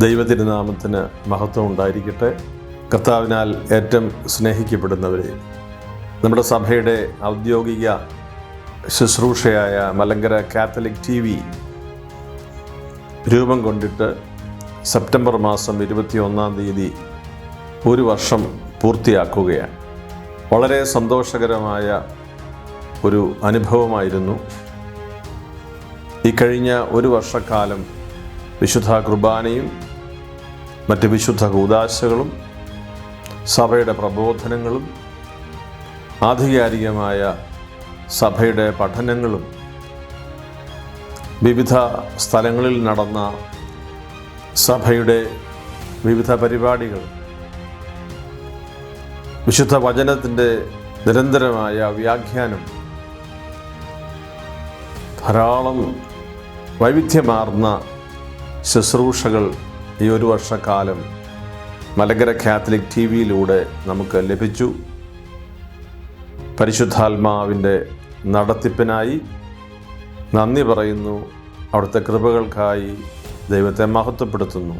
ദൈവതിരുനാമത്തിന് മഹത്വം ഉണ്ടായിരിക്കട്ടെ. കർത്താവിനാൽ ഏറ്റവും സ്നേഹിക്കപ്പെടുന്നവരെ, നമ്മുടെ സഭയുടെ ഔദ്യോഗിക ശുശ്രൂഷയായ മലങ്കര കാത്തലിക് TV രൂപം കൊണ്ടിട്ട് സെപ്റ്റംബർ മാസം 21-ാം തീയതി ഒരു വർഷം പൂർത്തിയാക്കുകയാണ്. വളരെ സന്തോഷകരമായ ഒരു അനുഭവമായിരുന്നു. ഈ കഴിഞ്ഞ ഒരു വർഷക്കാലം വിശുദ്ധ കുർബാനയും മറ്റ് വിശുദ്ധ കൂദാശകളും സഭയുടെ പ്രബോധനങ്ങളും ആധികാരികമായ സഭയുടെ പഠനങ്ങളും വിവിധ സ്ഥലങ്ങളിൽ നടന്ന സഭയുടെ വിവിധ പരിപാടികൾ, വിശുദ്ധ വചനത്തിൻ്റെ നിരന്തരമായ വ്യാഖ്യാനം, ധാരാളം വൈവിധ്യമാർന്ന ശുശ്രൂഷകൾ ഈ ഒരു വർഷക്കാലം മലങ്കര കാത്തലിക് TVയിലൂടെ നമുക്ക് ലഭിച്ചു. പരിശുദ്ധാത്മാവിൻ്റെ നടത്തിപ്പിനായി നന്ദി പറയുന്നു. അവിടുത്തെ കൃപകൾക്കായി ദൈവത്തെ മഹത്വപ്പെടുത്തുന്നു.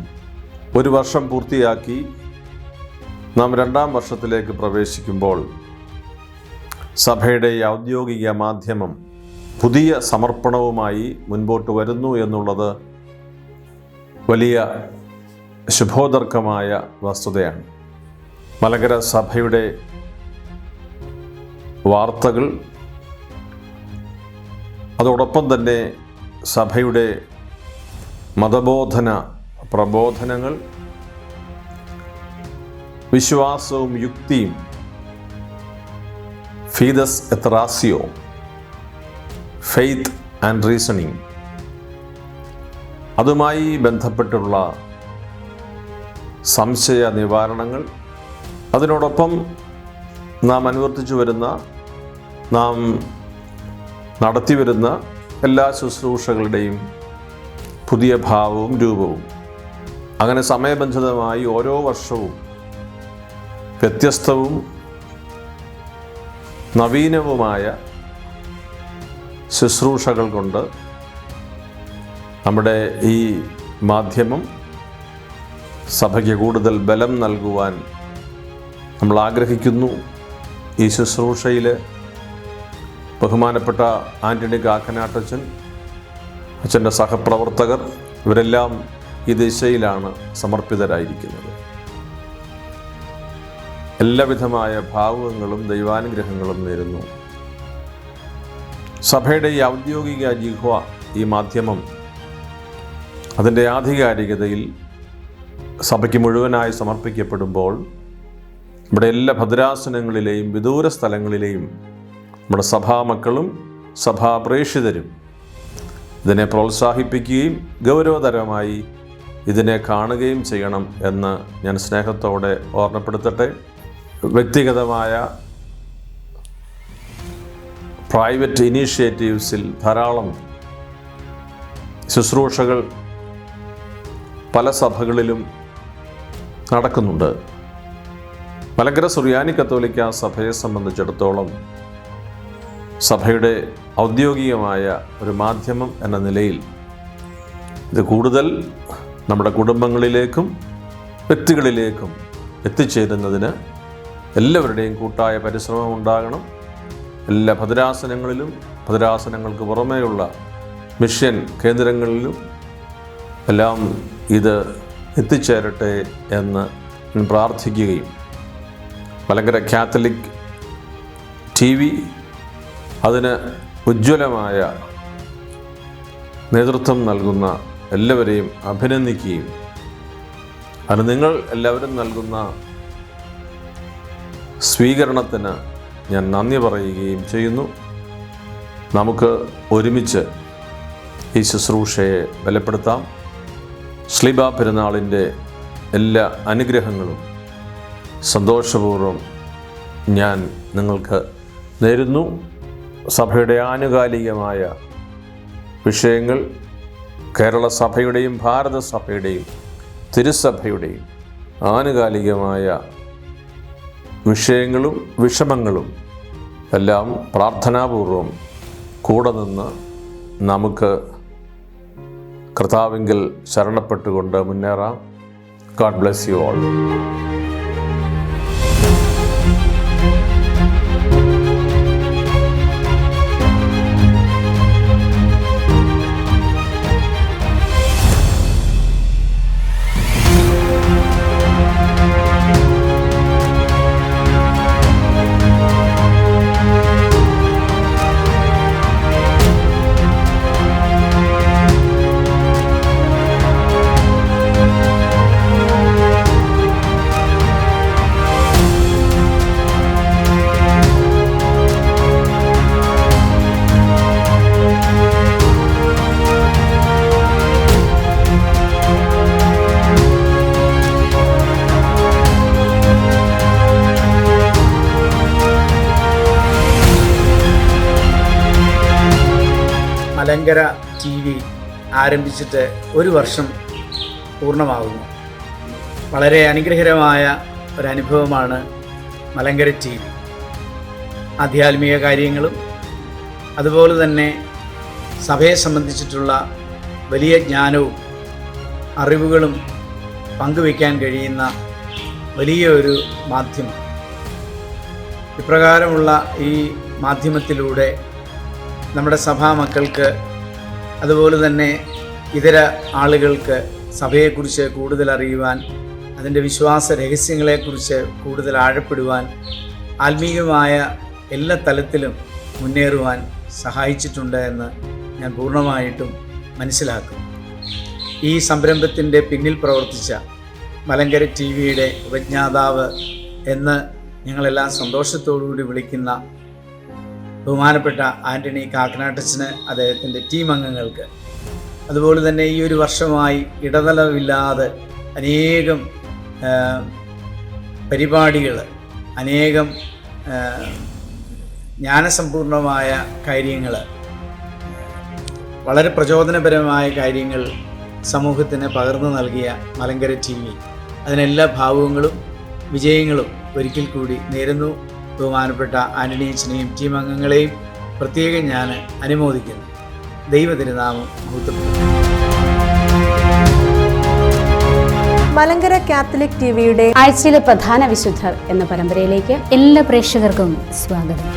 ഒരു വർഷം പൂർത്തിയാക്കി നാം 2-ാം വർഷത്തിലേക്ക് പ്രവേശിക്കുമ്പോൾ സഭയുടെ ഔദ്യോഗിക മാധ്യമം പുതിയ സമർപ്പണവുമായി മുൻപോട്ട് വരുന്നു എന്നുള്ളത് വലിയ ശുഭോദർക്കമായ വസ്തുതയാണ്. മലങ്കര സഭയുടെ വാർത്തകൾ, അതോടൊപ്പം തന്നെ സഭയുടെ മതബോധന പ്രബോധനങ്ങൾ, വിശ്വാസവും യുക്തിയും, ഫീദസ് എത് റാസിയോ, ഫെയ്ത്ത് ആൻഡ് റീസണിങ്, അതുമായി ബന്ധപ്പെട്ടുള്ള സംശയ നിവാരണങ്ങൾ, അതിനോടൊപ്പം നാം അനുവർത്തിച്ചു വരുന്ന, നാം നടത്തിവരുന്ന എല്ലാ ശുശ്രൂഷകളുടെയും പുതിയ ഭാവവും രൂപവും, അങ്ങനെ സമയബന്ധിതമായി ഓരോ വർഷവും വ്യത്യസ്തവും നവീനവുമായ ശുശ്രൂഷകൾ കൊണ്ട് നമ്മുടെ ഈ മാധ്യമം സഭയ്ക്ക് കൂടുതൽ ബലം നൽകുവാൻ നമ്മൾ ആഗ്രഹിക്കുന്നു. ഈ ശുശ്രൂഷയിൽ ബഹുമാനപ്പെട്ട ആൻ്റണി കാക്കനാട്ടച്ചൻ, അച്ഛൻ്റെ സഹപ്രവർത്തകർ, ഇവരെല്ലാം ഈ ദിശയിലാണ് സമർപ്പിതരായിരിക്കുന്നത്. എല്ലാവിധമായ ഭാവുകങ്ങളും ദൈവാനുഗ്രഹങ്ങളും നേരുന്നു. സഭയുടെ ഈ ഔദ്യോഗിക ജിഹ്വ, ഈ മാധ്യമം, അതിൻ്റെ ആധികാരികതയിൽ സഭയ്ക്ക് മുഴുവനായി സമർപ്പിക്കപ്പെടുമ്പോൾ നമ്മുടെ എല്ലാ ഭദ്രാസനങ്ങളിലെയും വിദൂര സ്ഥലങ്ങളിലെയും നമ്മുടെ സഭാമക്കളും സഭാപ്രേക്ഷിതരും ഇതിനെ പ്രോത്സാഹിപ്പിക്കുകയും ഗൗരവതരമായി ഇതിനെ കാണുകയും ചെയ്യണം എന്ന് ഞാൻ സ്നേഹത്തോടെ ഓർമ്മപ്പെടുത്തട്ടെ. വ്യക്തിഗതമായ പ്രൈവറ്റ് ഇനീഷ്യേറ്റീവ്സിൽ ധാരാളം ശുശ്രൂഷകൾ പല സഭകളിലും നടക്കുന്നുണ്ട്. മലങ്കര സുറിയാനി കത്തോലിക്ക സഭയെ സംബന്ധിച്ചിടത്തോളം സഭയുടെ ഔദ്യോഗികമായ ഒരു മാധ്യമം എന്ന നിലയിൽ ഇത് കൂടുതൽ നമ്മുടെ കുടുംബങ്ങളിലേക്കും വ്യക്തികളിലേക്കും എത്തിച്ചേരുന്നതിന് എല്ലാവരുടെയും കൂട്ടായ പരിശ്രമം ഉണ്ടാകണം. എല്ലാ ഭദ്രാസനങ്ങളിലും ഭദ്രാസനങ്ങൾക്ക് പുറമേയുള്ള മിഷൻ കേന്ദ്രങ്ങളിലും എല്ലാം ഇത് എത്തിച്ചേരട്ടെ എന്ന് ഞാൻ പ്രാർത്ഥിക്കുകയും മലങ്കര കാത്തലിക് TV അതിന് ഉജ്ജ്വലമായ നേതൃത്വം നൽകുന്ന എല്ലാവരെയും അഭിനന്ദിക്കുകയും അത് നിങ്ങൾ എല്ലാവരും നൽകുന്ന സ്വീകരണത്തിന് ഞാൻ നന്ദി പറയുകയും ചെയ്യുന്നു. നമുക്ക് ഒരുമിച്ച് ഈ ശുശ്രൂഷയെ ബലപ്പെടുത്താം. ശ്ലീബ പെരുന്നാളിൻ്റെ എല്ലാ അനുഗ്രഹങ്ങളും സന്തോഷപൂർവ്വം ഞാൻ നിങ്ങൾക്ക് നേരുന്നു. സഭയുടെ ആനുകാലികമായ വിഷയങ്ങൾ കേരള സഭയുടെയും ഭാരത സഭയുടെയും തിരുസഭയുടെയും ആനുകാലികമായ വിഷയങ്ങളും വിഷമങ്ങളും എല്ലാം പ്രാർത്ഥനാപൂർവം കൂടെ നിന്ന് നമുക്ക് കർത്താവിങ്കിൽ ശരണപ്പെട്ടുകൊണ്ട് മുന്നേറാം. God bless you all. Malankara TV ആരംഭിച്ചിട്ട് 1 വർഷം പൂർണ്ണമാകുന്നു. വളരെ അനുഗ്രഹകരമായ ഒരനുഭവമാണ് മലങ്കര TV. ആധ്യാത്മിക കാര്യങ്ങളും അതുപോലെ തന്നെ സഭയെ സംബന്ധിച്ചിട്ടുള്ള വലിയ ജ്ഞാനവും അറിവുകളും പങ്കുവയ്ക്കാൻ കഴിയുന്ന വലിയ ഒരു മാധ്യമം. ഇപ്രകാരമുള്ള ഈ മാധ്യമത്തിലൂടെ നമ്മുടെ സഭാ മക്കൾക്ക് അതുപോലെ തന്നെ ഇതര ആളുകൾക്ക് സഭയെക്കുറിച്ച് കൂടുതൽ അറിയുവാൻ, അതിൻ്റെ വിശ്വാസ രഹസ്യങ്ങളെക്കുറിച്ച് കൂടുതൽ ആഴപ്പെടുവാൻ, ആത്മീയമായ എല്ലാ തലത്തിലും മുന്നേറുവാൻ സഹായിച്ചിട്ടുണ്ട് എന്ന് ഞാൻ പൂർണ്ണമായിട്ടും മനസ്സിലാക്കും. ഈ സംരംഭത്തിൻ്റെ പിന്നിൽ പ്രവർത്തിച്ച മലങ്കര TVയുടെ ഉപജ്ഞാതാവ് എന്ന് ഞങ്ങളെല്ലാം സന്തോഷത്തോടുകൂടി വിളിക്കുന്ന ബഹുമാനപ്പെട്ട ആൻ്റണി കാക്കനാട്ടച്ചന്, അദ്ദേഹത്തിൻ്റെ ടീം അംഗങ്ങൾക്ക്, അതുപോലെ തന്നെ ഈ 1 വർഷമായി ഇടതലമില്ലാതെ അനേകം പരിപാടികൾ, അനേകം ജ്ഞാനസമ്പൂർണമായ കാര്യങ്ങൾ, വളരെ പ്രചോദനപരമായ കാര്യങ്ങൾ സമൂഹത്തിന് പകർന്നു നൽകിയ മലങ്കര TV, അതിനെല്ലാ ഭാവുകങ്ങളും വിജയങ്ങളും ഒരിക്കൽ കൂടി നേരുന്നു. ബഹുമാനപ്പെട്ട ആന്റണിയച്ചനെയും ടീം അംഗങ്ങളെയും പ്രത്യേകം ഞാൻ അനുമോദിക്കുന്നു. ദൈവതിരുനാമം മഹത്വപ്പെടുന്നു. മലങ്കര കാത്തലിക് TVയുടെ ആഴ്ചയിലെ പ്രധാന വിശുദ്ധർ എന്ന പരമ്പരയിലേക്ക് എല്ലാ പ്രേക്ഷകർക്കും സ്വാഗതം.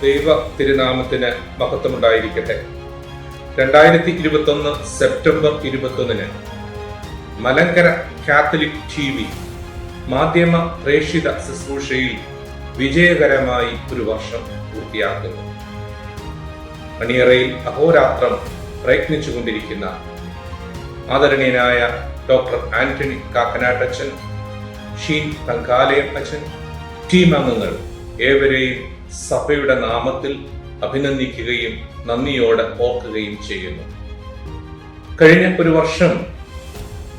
ദൈവ തിരുനാമത്തിന് മഹത്വമുണ്ടായിരിക്കട്ടെ. 2021 സെപ്റ്റംബർ 21 മലങ്കര കാത്തലിക് TV മാധ്യമ പ്രേക്ഷിത ശുശ്രൂഷയിൽ വിജയകരമായി 1 വർഷം പൂർത്തിയാക്കുന്നു. അണിയറയിൽ അഹോരാത്രം പ്രയത്നിച്ചുകൊണ്ടിരിക്കുന്ന ആദരണീയനായ ഡോക്ടർ ആന്റണി കാക്കനാട്ടച്ചൻ, ഷീൻ തങ്കാലയം അച്ഛൻ, ടീം അംഗങ്ങൾ ഏവരെയും സഭയുടെ നാമത്തിൽ അഭിനന്ദിക്കുകയും നന്ദിയോടെ ഓർക്കുകയും ചെയ്യുന്നു. കഴിഞ്ഞ 1 വർഷം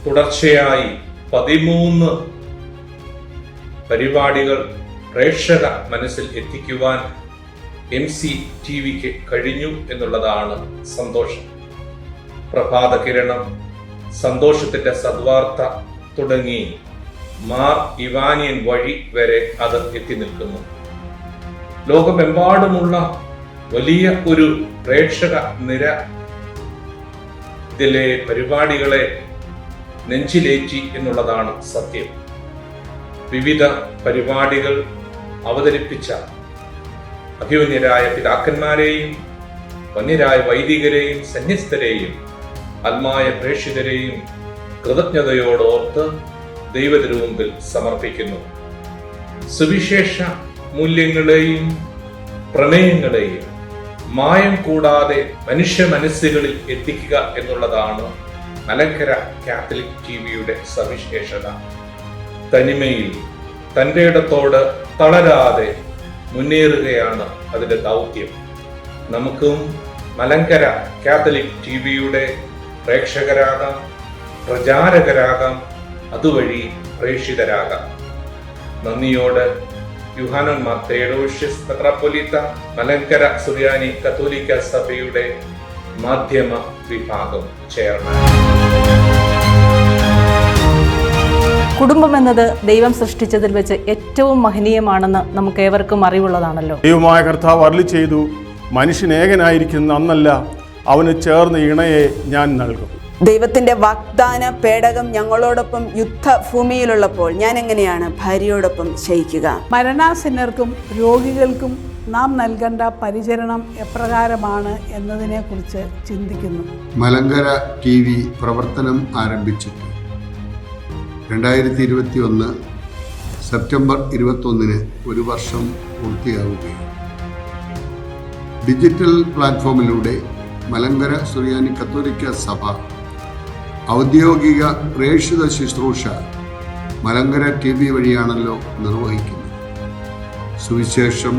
തുടർച്ചയായി 13 പരിപാടികൾ പ്രേക്ഷക മനസ്സിൽ എത്തിക്കുവാൻ MCTVക്ക് കഴിഞ്ഞു എന്നുള്ളതാണ് സന്തോഷം. പ്രഭാത കിരണം, സന്തോഷത്തിന്റെ സദ്വാർത്ത തുടങ്ങി മാർ ഇവാനിയൻ വഴി വരെ അത് എത്തി നിൽക്കുന്നു. ലോകമെമ്പാടുമുള്ള വലിയ ഒരു പ്രേക്ഷക നിര ഇതിലെ പരിപാടികളെ നെഞ്ചിലേറ്റി എന്നുള്ളതാണ് സത്യം. വിവിധ പരിപാടികൾ അവതരിപ്പിച്ച അഭിമന്യരായ പിതാക്കന്മാരെയും വന്യരായ വൈദികരെയും സന്യസ്തരെയും ആത്മായ പ്രേക്ഷിതരെയും കൃതജ്ഞതയോടോർത്ത് ദൈവത്തിനുമുമ്പിൽ സമർപ്പിക്കുന്നു. സുവിശേഷ മൂല്യങ്ങളെയും പ്രമേയങ്ങളെയും മായം കൂടാതെ മനുഷ്യ മനസ്സുകളിൽ എത്തിക്കുക എന്നുള്ളതാണ് മലങ്കര കാത്തലിക് TVയുടെ സവിശേഷത. തനിമയിൽ തൻ്റെ ഇടത്തോട് തളരാതെ മുന്നേറുകയാണ് അതിൻ്റെ ദൗത്യം. നമുക്കും മലങ്കര കാത്തലിക് ടിവിയുടെ പ്രേക്ഷകരാകാം, പ്രചാരകരാകാം, അതുവഴി പ്രേക്ഷിതരാകാം. നന്ദിയോട് യുഹാനോൻ മാർ തെയോഡോഷ്യസ് മെത്രാപ്പൊലീത്ത, മലങ്കര സുറിയാനി കത്തോലിക്ക സഭയുടെ മാധ്യമ വിഭാഗം ചെയർമാൻ. കുടുംബം എന്നത് ദൈവം സൃഷ്ടിച്ചതിൽ വെച്ച് ഏറ്റവും മഹനീയമാണെന്ന് നമുക്ക് ഏവർക്കും അറിവുള്ളതാണല്ലോ. ദൈവമായ കർത്താവ് അരുളി ചെയ്തു, മനുഷ്യൻ ഏകനായിരിക്കുന്ന അന്നല്ല, അവന് ചേർന്ന് ഇണയെ ഞാൻ നൽകും. ദൈവത്തിന്റെ വാഗ്ദാന പേടകം ഞങ്ങളോടൊപ്പം യുദ്ധഭൂമിയിലുള്ളപ്പോൾ ഞാൻ എങ്ങനെയാണ് ഭാര്യയോടൊപ്പം ശയിക്കുക? മരണാസന്നർക്കും രോഗികൾക്കും നാം നൽകേണ്ട പരിചരണം എപ്രകാരമാണ് എന്നതിനെക്കുറിച്ച് ചിന്തിക്കുന്നു. മലങ്കര TV പ്രവർത്തനം ആരംഭിച്ചിട്ട് 2021 സെപ്റ്റംബർ 21 ഒരു വർഷം പൂർത്തിയാവുകയാണ്. ഡിജിറ്റൽ പ്ലാറ്റ്ഫോമിലൂടെ മലങ്കര സുറിയാനി കത്തോലിക്ക സഭ ഔദ്യോഗിക പ്രേക്ഷിത ശുശ്രൂഷ മലങ്കര TV വഴിയാണല്ലോ നിർവഹിക്കുന്നത്. സുവിശേഷം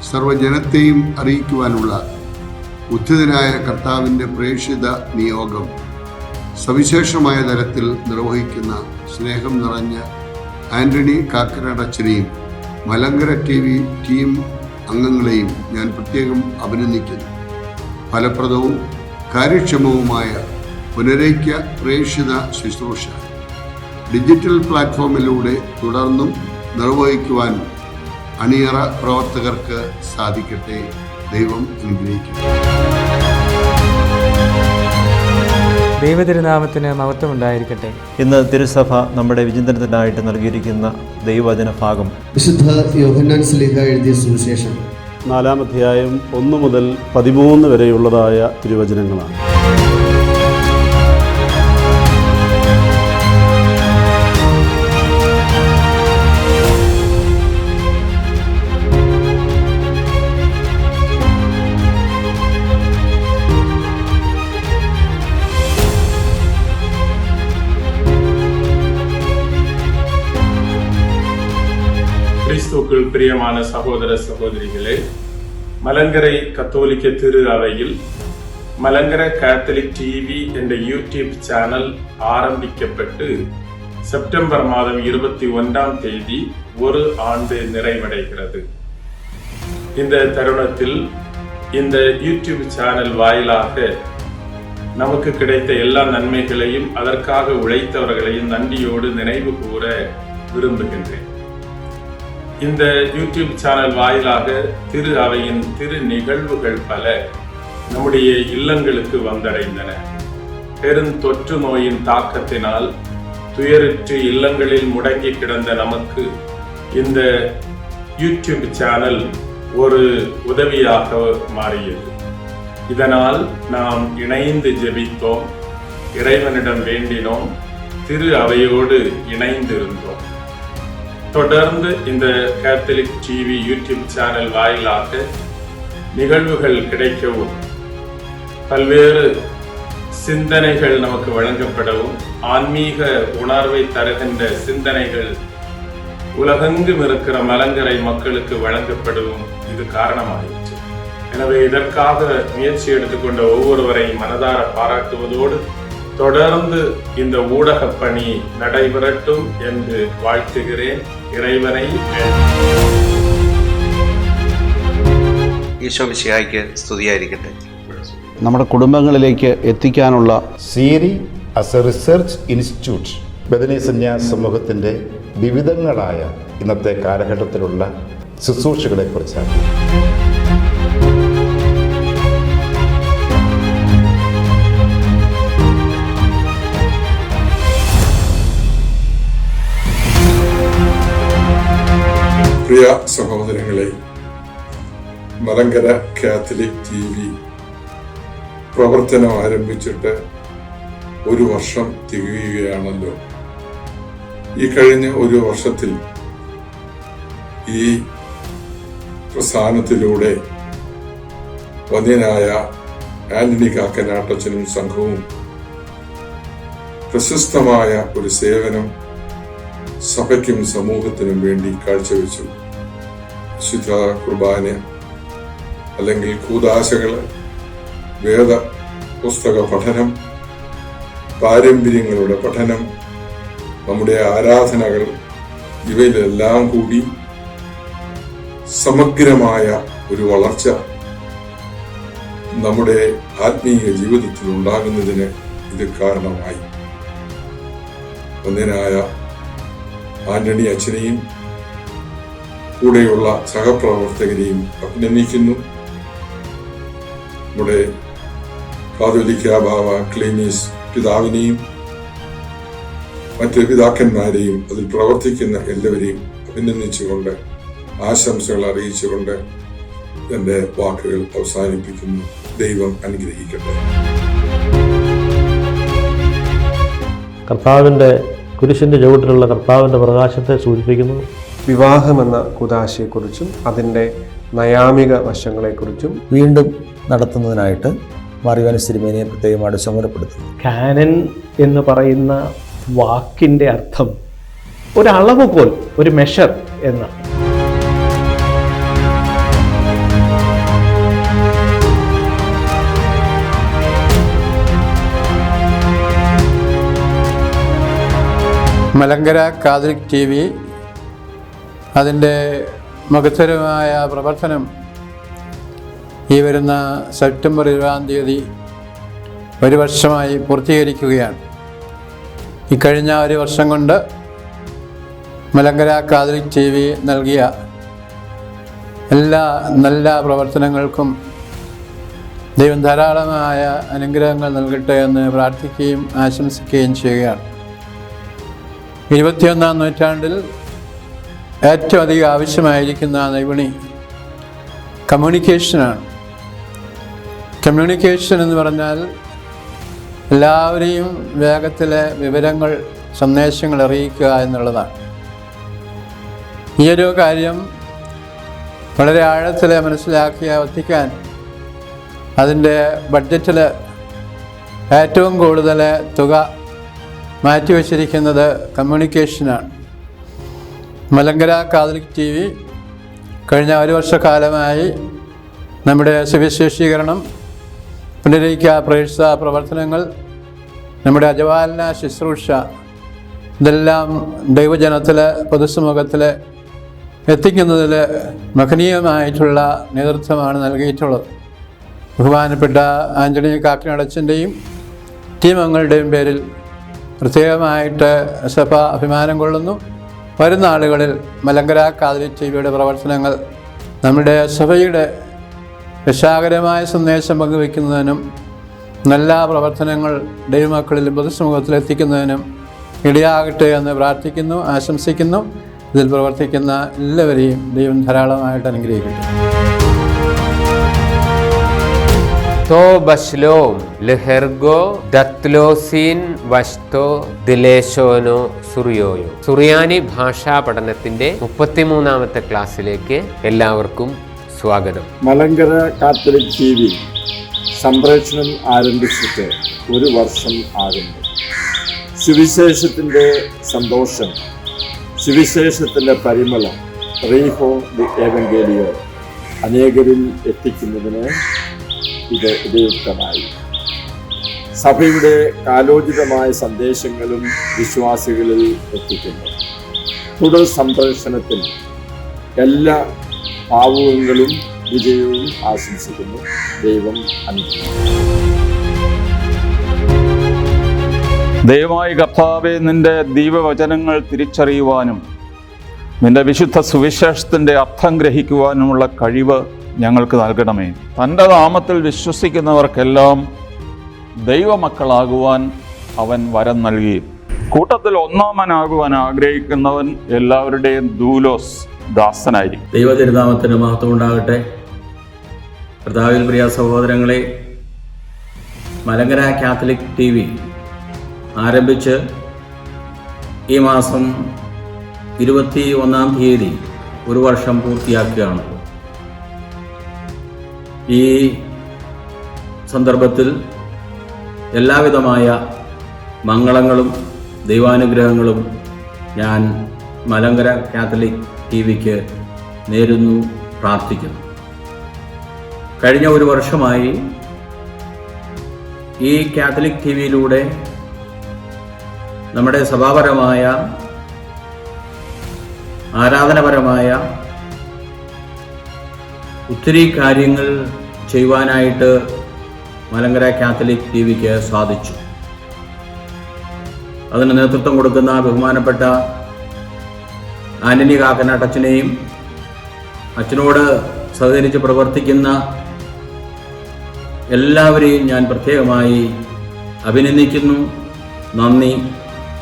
സർവജനത്തെയും അറിയിക്കുവാനുള്ള ഉദ്ധിതനായ കർത്താവിൻ്റെ പ്രേക്ഷിത നിയോഗം സവിശേഷമായ തരത്തിൽ നിർവഹിക്കുന്ന സ്നേഹം നിറഞ്ഞ ആന്റണി കാക്കനാടച്ചനെയും മലങ്കര TV ടീം അംഗങ്ങളെയും ഞാൻ പ്രത്യേകം അഭിനന്ദിക്കുന്നു. ഫലപ്രദവും കാര്യക്ഷമവുമായ പുനരൈക്യ പ്രേക്ഷിത ശുശ്രൂഷ ഡിജിറ്റൽ പ്ലാറ്റ്ഫോമിലൂടെ തുടർന്നും നിർവഹിക്കുവാൻ അണിയറ പ്രവർത്തകർക്ക് സാധിക്കട്ടെ. ദൈവം അനുഗ്രഹിക്കട്ടെ. ദൈവതിരുനാമത്തിന് മഹത്വമുണ്ടായിരിക്കട്ടെ. ഇന്ന് തിരുസഭ നമ്മുടെ വിചിന്തനത്തിനായിട്ട് നൽകിയിരിക്കുന്ന ദൈവവചന ഭാഗം വിശുദ്ധ യോഹന്നാൻ ശ്ലീഹ എഴുതിയ സുവിശേഷം 4-ാം അധ്യായം 1 മുതൽ 13 വരെയുള്ളതായ തിരുവചനങ്ങളാണ്. கிறிஸ்துவுக்குள் பிரியமான சகோதர சகோதரிகளே, மலங்கரை கத்தோலிக்க திரு அவையில் மலங்கர கேத்தலிக் டிவி என்ற யூடியூப் சேனல் ஆரம்பிக்கப்பட்டு செப்டம்பர் மாதம் 21ஆம் தேதி ஒரு ஆண்டு நிறைவடைகிறது. இந்த தருணத்தில் இந்த யூடியூப் சேனல் வாயிலாக நமக்கு கிடைத்த எல்லா நன்மைகளையும் அதற்காக உழைத்தவர்களையும் நன்றியோடு நினைவு கூற விரும்புகின்றேன். இந்த யூடியூப் சேனல் வாயிலாக திரு அவையின் திரு நிகழ்வுகள் பல நம்முடைய இல்லங்களுக்கு வந்தடைந்தன. பெருந்தொற்று நோயின் தாக்கத்தினால் துயருற்று இல்லங்களில் முடங்கி கிடந்த நமக்கு இந்த யூடியூப் சேனல் ஒரு உதவியாக மாறியது. இதனால் நாம் இணைந்து ஜெபித்தோம், இறைவனிடம் வேண்டினோம், திரு அவையோடு இணைந்திருந்தோம். தொடர்ந்து இந்த கேத்தலிக் டிவி யூடியூப் சேனல் வாயிலாக நிகழ்வுகள் கிடைக்கவும் பல்வேறு சிந்தனைகள் நமக்கு வழங்கப்படவும் ஆன்மீக உணர்வை தருகின்ற சிந்தனைகள் உலகெங்கும் இருக்கிற மலங்கரை மக்களுக்கு வழங்கப்படவும் இது காரணமாயிற்று. எனவே இதற்காக முயற்சி எடுத்துக்கொண்ட ஒவ்வொருவரையும் மனதார பாராட்டுவதோடு தொடர்ந்து இந்த ஊடக பணி நடைபெறட்டும் என்று வாழ்த்துகிறேன். ഇറൈവനെ ഈശോ മിശിഹായ്ക്ക് സ്തുതിയായിരിക്കട്ടെ. നമ്മുടെ കുടുംബങ്ങളിലേക്ക് എത്തിക്കാനുള്ള SEERI as a research institute Bethany സന്യാസ സമൂഹത്തിൻ്റെ വിവിധങ്ങളായ ഇന്നത്തെ കാലഘട്ടത്തിലുള്ള ശുശ്രൂഷകളെക്കുറിച്ചാണ്. പ്രിയ സഹോദരങ്ങളെ, മലങ്കര കാത്തലിക് TV പ്രവർത്തനം ആരംഭിച്ചിട്ട് ഒരു വർഷം തികയുകയാണല്ലോ. ഈ കഴിഞ്ഞ ഒരു വർഷത്തിൽ ഈ പ്രസ്ഥാനത്തിലൂടെ വന്യനായ ആന്റണി കാക്കനാട്ടച്ചനും സംഘവും പ്രശസ്തമായ ഒരു സേവനം സഭയ്ക്കും സമൂഹത്തിനും വേണ്ടി കാഴ്ചവെച്ചു. വിശുദ്ധ കുർബാന അല്ലെങ്കിൽ കൂദാശകൾ, വേദ പുസ്തക പഠനം, പാരമ്പര്യങ്ങളുടെ പഠനം, നമ്മുടെ ആരാധനകൾ, ഇവയിലെല്ലാം കൂടി സമഗ്രമായ ഒരു വളർച്ച നമ്മുടെ ആത്മീയ ജീവിതത്തിൽ ഉണ്ടാകുന്നതിന് ഇത് കാരണമായി. ഒന്നിനായ ആന്റണി അച്ഛനെയും കൂടെയുള്ള സഹപ്രവർത്തകരെയും അഭിനന്ദിക്കുന്നു. നമ്മുടെ കാതോലിക്ക ബാവ ക്ലീമീസ് പിതാവിനെയും മറ്റ് പിതാക്കന്മാരെയും അതിൽ പ്രവർത്തിക്കുന്ന എല്ലാവരെയും അഭിനന്ദിച്ചുകൊണ്ട് ആശംസകൾ അറിയിച്ചുകൊണ്ട് എൻ്റെ വാക്കുകൾ അവസാനിപ്പിക്കുന്നു. ദൈവം അനുഗ്രഹിക്കട്ടെ. കർത്താവിൻ്റെ കുരിശിൻ്റെ ചുവട്ടിലുള്ള കർത്താവിൻ്റെ പ്രകാശത്തെ സൂചിപ്പിക്കുന്നു. വിവാഹമെന്ന കുദാശയെക്കുറിച്ചും അതിൻ്റെ നയാമിക വശങ്ങളെക്കുറിച്ചും വീണ്ടും നടത്തുന്നതിനായിട്ട് മാറിവാനിസ് തിരുമേനിയെ പ്രത്യേകമായിട്ട് ചുമതലപ്പെടുത്തുന്നു. കാനൻ എന്ന് പറയുന്ന വാക്കിൻ്റെ അർത്ഥം ഒരളവുകോൽ, ഒരു മെഷർ എന്നാണ്. മലങ്കര കാതലിക് TV അതിൻ്റെ മഹത്തരമായ പ്രവർത്തനം ഈ വരുന്ന സെപ്റ്റംബർ 20 തീയതി ഒരു വർഷമായി പൂർത്തീകരിക്കുകയാണ്. ഇക്കഴിഞ്ഞ ഒരു വർഷം കൊണ്ട് മലങ്കര കാതലിക് TV നൽകിയ എല്ലാ നല്ല പ്രവർത്തനങ്ങൾക്കും ദൈവം ധാരാളമായ അനുഗ്രഹങ്ങൾ നൽകട്ടെ എന്ന് പ്രാർത്ഥിക്കുകയും ആശംസിക്കുകയും ചെയ്യുകയാണ്. 21-ാം നൂറ്റാണ്ടിൽ ഏറ്റവും അധികം ആവശ്യമായിരിക്കുന്ന നൈപുണി കമ്മ്യൂണിക്കേഷനാണ്. കമ്മ്യൂണിക്കേഷൻ എന്ന് പറഞ്ഞാൽ എല്ലാവരെയും വേഗത്തിലെ വിവരങ്ങൾ, സന്ദേശങ്ങൾ അറിയിക്കുക എന്നുള്ളതാണ്. ഈയൊരു കാര്യം വളരെ ആഴത്തിൽ മനസ്സിലാക്കി വത്തിക്കാൻ അതിൻ്റെ ബഡ്ജറ്റിൽ ഏറ്റവും കൂടുതൽ തുക മാറ്റിവെച്ചിരിക്കുന്നത് കമ്മ്യൂണിക്കേഷനാണ്. മലങ്കര കാതലിക് TV കഴിഞ്ഞ ഒരു വർഷക്കാലമായി നമ്മുടെ സുവിശേഷീകരണം, പുനരൈക്യ പ്രേക്ഷിത പ്രവർത്തനങ്ങൾ, നമ്മുടെ അജപാലന ശുശ്രൂഷ, ഇതെല്ലാം ദൈവജനത്തിൽ, പൊതുസമൂഹത്തിൽ എത്തിക്കുന്നതിൽ മഹനീയമായിട്ടുള്ള നേതൃത്വമാണ് നൽകിയിട്ടുള്ളത്. ബഹുമാനപ്പെട്ട ആന്റണി കാക്കനാടച്ചൻ്റെയും ടീം അംഗങ്ങളുടെയും പേരിൽ പ്രത്യേകമായിട്ട് സഭ അഭിമാനം കൊള്ളുന്നു. വരുന്ന ആളുകളിൽ മലങ്കര കാതലിക് TVയുടെ പ്രവർത്തനങ്ങൾ നമ്മുടെ സഭയുടെ രക്ഷാകരമായ സന്ദേശം പങ്കുവയ്ക്കുന്നതിനും നല്ല പ്രവർത്തനങ്ങൾ ദൈവമക്കളിലും പൊതുസമൂഹത്തിലെത്തിക്കുന്നതിനും ഇടയാകട്ടെ എന്ന് പ്രാർത്ഥിക്കുന്നു, ആശംസിക്കുന്നു. ഇതിൽ പ്രവർത്തിക്കുന്ന എല്ലാവരെയും ദൈവം ധാരാളമായിട്ട് അനുഗ്രഹിക്കട്ടെ. तो बशलोम लहर्गो ദത്ലോസീൻ വഷ്തോ ദിലേശോനോ സുറിയോയോ. സുറിയാനി ഭാഷാ പഠനത്തിന്റെ 33-ാമത്തെ ക്ലാസ്സിലേക്ക് എല്ലാവർക്കും സ്വാഗതം. മലങ്കര കാത്തലിക് TV സംപ്രേഷണം ആരംഭിച്ചിട്ട് ഒരു വർഷം ആകുന്നു. സുവിശേഷത്തിൻ്റെ സന്തോഷം, സുവിശേഷത്തിൻ്റെ പരിമളം, റീഹോ ദി ഏവങ്കേലിയോ അനേകരിൽ എത്തിക്കുന്നതിന് ഇത് ഉപയുക്തമായി. സഭയുടെ കാലോചിതമായ സന്ദേശങ്ങളും വിശ്വാസികളിൽ എത്തിക്കുന്നു. തുടർ സംപ്രേഷണത്തിൽ എല്ലാ ഭാവുകങ്ങളും വിജയവും ആശംസിക്കുന്നു. ദൈവം അനുഗ്രഹിക്കട്ടെ. ദയവായി കർത്താവേ, നിന്റെ ദൈവവചനങ്ങൾ തിരിച്ചറിയുവാനും നിന്റെ വിശുദ്ധ സുവിശേഷത്തിൻ്റെ അർത്ഥം ഗ്രഹിക്കുവാനുമുള്ള കഴിവ് ഞങ്ങൾക്ക് നൽകണമേ. തൻ്റെ നാമത്തിൽ വിശ്വസിക്കുന്നവർക്കെല്ലാം ദൈവമക്കളാകുവാൻ അവൻ വരം നൽകി. കൂട്ടത്തിൽ ഒന്നാമനാകുവാൻ ആഗ്രഹിക്കുന്നവൻ എല്ലാവരുടെയും ദൂലോസ് ദാസനായിരിക്കും. ദൈവതിരുനാമത്തിന് മഹത്വം ഉണ്ടാകട്ടെ. കർത്താവിൽ പ്രിയ സഹോദരങ്ങളെ, മലങ്കര കാത്തലിക് TV ആരംഭിച്ച് ഈ മാസം 21-ാം തീയതി ഒരു വർഷം പൂർത്തിയാക്കുകയാണ്. ഈ സന്ദർഭത്തിൽ എല്ലാവിധമായ മംഗളങ്ങളും ദൈവാനുഗ്രഹങ്ങളും ഞാൻ മലങ്കര കാത്തലിക് TVക്ക് നേരുന്നു, പ്രാർത്ഥിക്കുന്നു. കഴിഞ്ഞ ഒരു വർഷമായി ഈ കാത്തലിക് ടി വിയിലൂടെ നമ്മുടെ സഭാപരമായ ആരാധനപരമായ ഒത്തിരി കാര്യങ്ങൾ ചെയ്യുവാനായിട്ട് മലങ്കര കാത്തലിക് ടി വിക്ക് സാധിച്ചു. അതിന് നേതൃത്വം കൊടുക്കുന്ന ബഹുമാനപ്പെട്ട ആന്റണി കാക്കനാട്ടച്ചനെയും അച്ഛനോട് സഹകരിച്ച് പ്രവർത്തിക്കുന്ന എല്ലാവരെയും ഞാൻ പ്രത്യേകമായി അഭിനന്ദിക്കുന്നു, നന്ദി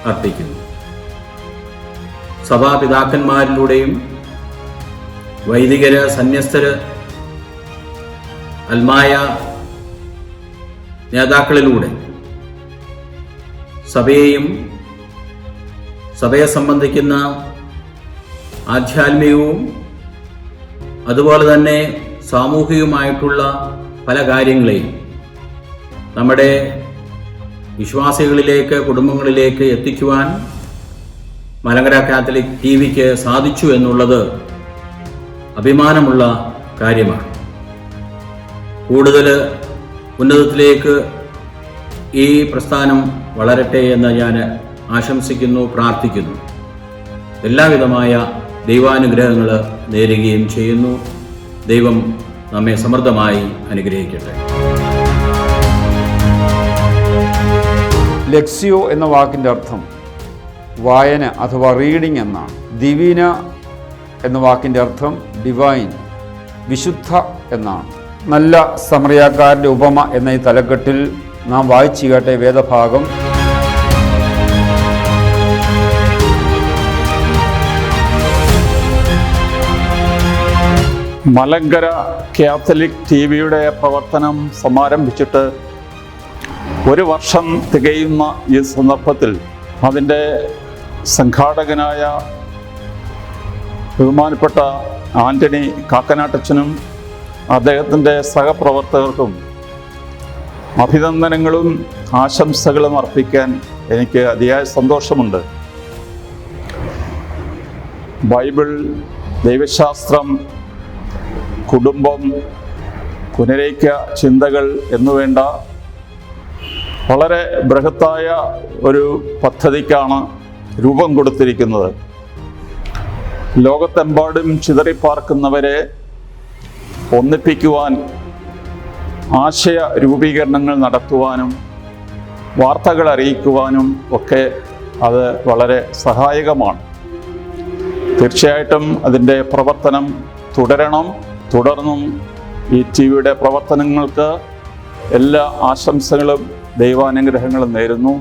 അർപ്പിക്കുന്നു. സഭാപിതാക്കന്മാരിലൂടെയും വൈദികര്, സന്യസ്തര്, അൽമായ നേതാക്കളിലൂടെ സഭയെ സംബന്ധിക്കുന്ന ആധ്യാത്മികവും അതുപോലെ തന്നെ സാമൂഹികവുമായിട്ടുള്ള പല കാര്യങ്ങളെയും നമ്മുടെ വിശ്വാസികളിലേക്ക്, കുടുംബങ്ങളിലേക്ക് എത്തിക്കുവാൻ മലങ്കര കാത്തലിക് ടി വിക്ക് സാധിച്ചു എന്നുള്ളത് അഭിമാനമുള്ള കാര്യമാണ്. കൂടുതൽ ഉന്നതത്തിലേക്ക് ഈ പ്രസ്ഥാനം വളരട്ടെ എന്ന് ഞാൻ ആശംസിക്കുന്നു, പ്രാർത്ഥിക്കുന്നു. എല്ലാവിധമായ ദൈവാനുഗ്രഹങ്ങൾ നേരുകയും ചെയ്യുന്നു. ദൈവം നമ്മെ സമൃദ്ധമായി അനുഗ്രഹിക്കട്ടെ. ലെക്സിയോ എന്ന വാക്കിൻ്റെ അർത്ഥം വായന അഥവാ റീഡിംഗ് എന്നാണ്. ദിവീന എന്ന വാക്കിൻ്റെ അർത്ഥം ഡിവൈൻ, വിശുദ്ധ എന്നാണ്. നല്ല സമറിയാക്കാരൻ്റെ ഉപമ എന്ന ഈ തലക്കെട്ടിൽ നാം വായിച്ചു കേട്ട വേദഭാഗം മലങ്കര കാത്തലിക് ടി വിയുടെ പ്രവർത്തനം സമാരംഭിച്ചിട്ട് ഒരു വർഷം തികയുന്ന ഈ സന്ദർഭത്തിൽ അതിൻ്റെ സംഘാടകനായ ബഹുമാനപ്പെട്ട ആന്റണി കാക്കനാട്ടച്ചനും അദ്ദേഹത്തിൻ്റെ സഹപ്രവർത്തകർക്കും അഭിനന്ദനങ്ങളും ആശംസകളും അർപ്പിക്കാൻ എനിക്ക് അതിയായ സന്തോഷമുണ്ട്. ബൈബിൾ, ദൈവശാസ്ത്രം, കുടുംബം, പുനരൈക്യ ചിന്തകൾ എന്നുവേണ്ട വളരെ ബൃഹത്തായ ഒരു പദ്ധതിക്കാണ് രൂപം കൊടുത്തിരിക്കുന്നത്. ലോകത്തെമ്പാടും ചിതറിപ്പാർക്കുന്നവരെ ഒന്നിപ്പിക്കുവാൻ, ആശയ രൂപീകരണങ്ങൾ നടത്തുവാനും വാർത്തകൾ അറിയിക്കുവാനും ഒക്കെ അത് വളരെ സഹായകമാണ്. തീർച്ചയായിട്ടും അതിൻ്റെ പ്രവർത്തനം തുടരണം. തുടർന്നും ഈ ടി വിയുടെ പ്രവർത്തനങ്ങൾക്ക് എല്ലാ ആശംസകളും ദൈവാനുഗ്രഹങ്ങളും നേരുന്നു.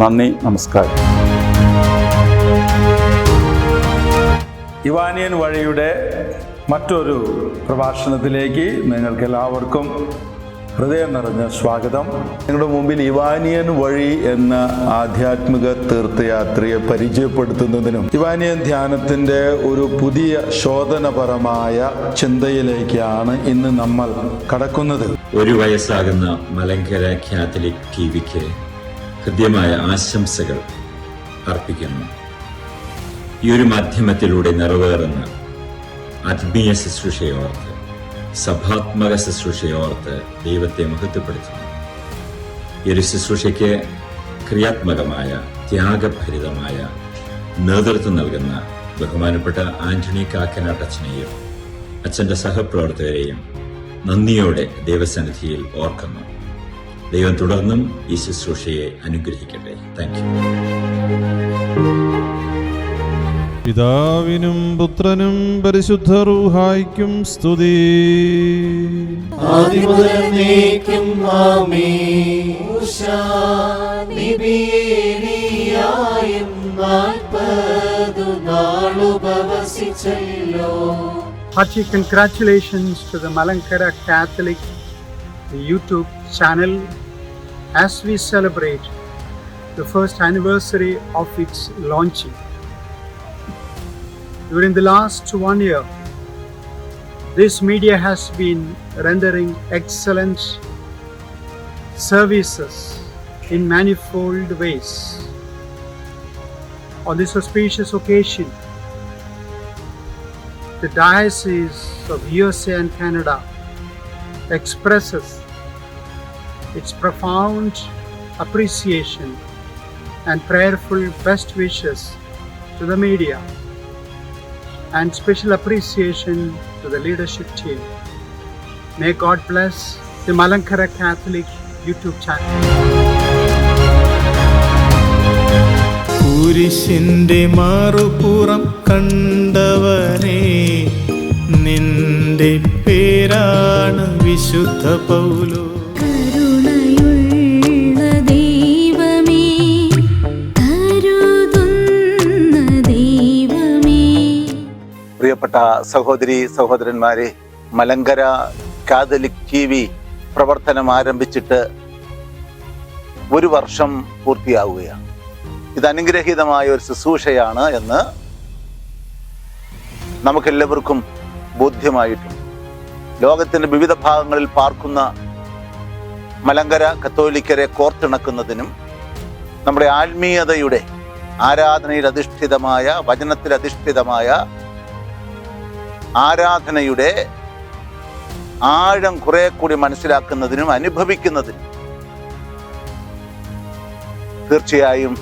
നന്ദി, നമസ്കാരം. ഇവാനിയൻ വഴിയുടെ മറ്റൊരു പ്രഭാഷണത്തിലേക്ക് നിങ്ങൾക്കെല്ലാവർക്കും ഹൃദയം നിറഞ്ഞ സ്വാഗതം. നിങ്ങളുടെ മുമ്പിൽ ഇവാനിയൻ വഴി എന്ന ആധ്യാത്മിക തീർത്ഥയാത്രയെ പരിചയപ്പെടുത്തുന്നതിനും ഇവാനിയൻ ധ്യാനത്തിൻ്റെ ഒരു പുതിയ ശോധനപരമായ ചിന്തയിലേക്കാണ് ഇന്ന് നമ്മൾ കടക്കുന്നത്. ഒരു വയസ്സാകുന്ന മലങ്കര കാത്തലിക് ടി വിക്ക് ഹൃദ്യമായ ആശംസകൾ അർപ്പിക്കുന്നു. ഈ ഒരു മാധ്യമത്തിലൂടെ നിറവേറുന്ന ആത്മീയ ശുശ്രൂഷയോർത്ത്, സഭാത്മക ശുശ്രൂഷയോർത്ത് ദൈവത്തെ മഹത്വപ്പെടുത്തുന്നു. ഈ ഒരു ശുശ്രൂഷയ്ക്ക് ക്രിയാത്മകമായ, ത്യാഗഭരിതമായ നേതൃത്വം നൽകുന്ന ബഹുമാനപ്പെട്ട ആന്റണി കാക്കനാട്ടച്ചനെയും അച്ഛൻ്റെ സഹപ്രവർത്തകരെയും നന്ദിയോടെ ദൈവസന്നിധിയിൽ ഓർക്കുന്നു. ദൈവം തുടർന്നും ഈ ശുശ്രൂഷയെ അനുഗ്രഹിക്കട്ടെ. Thank you. പിതാവിനും പുത്രനും പരിശുദ്ധ റൂഹായ്ക്കും സ്തുതി. Hearty congratulations to the Malankara Catholic YouTube channel as we celebrate the first anniversary of its launching. During the last 1 year, this media has been rendering excellent services in manifold ways. On this auspicious occasion, the Diocese of USA and Canada expresses its profound appreciation and prayerful best wishes to the media and special appreciation to the leadership team. May God bless the Malankara Catholic YouTube channel. കുരിശിന്റെ മാറുപുറം കണ്ടവനേ, നിന്റെ പേരാണ് വിശുദ്ധ Paulo. കരുണയുള്ള ദൈവമേ, കരുതുന്ന ദൈവമേ. പ്രിയപ്പെട്ട സഹോദരി സഹോദരന്മാരെ, മലങ്കര കാതലിക് TV പ്രവർത്തനം ആരംഭിച്ചിട്ട് 1 വർഷം പൂർത്തിയാവുകയാണ്. ഇത് അനുഗ്രഹീതമായ ഒരു ശുശ്രൂഷയാണ് എന്ന് നമുക്കെല്ലാവർക്കും ബോധ്യമായിട്ടുണ്ട്. ലോകത്തിൻ്റെ വിവിധ ഭാഗങ്ങളിൽ പാർക്കുന്ന മലങ്കര കത്തോലിക്കരെ കോർത്തിണക്കുന്നതിനും നമ്മുടെ ആത്മീയതയുടെ ആരാധനയിൽ അധിഷ്ഠിതമായ, വചനത്തിൽ അധിഷ്ഠിതമായ ആരാധനയുടെ ആഴം കുറെ കൂടി മനസ്സിലാക്കുന്നതിനും അനുഭവിക്കുന്നതിനും തീർച്ചയായും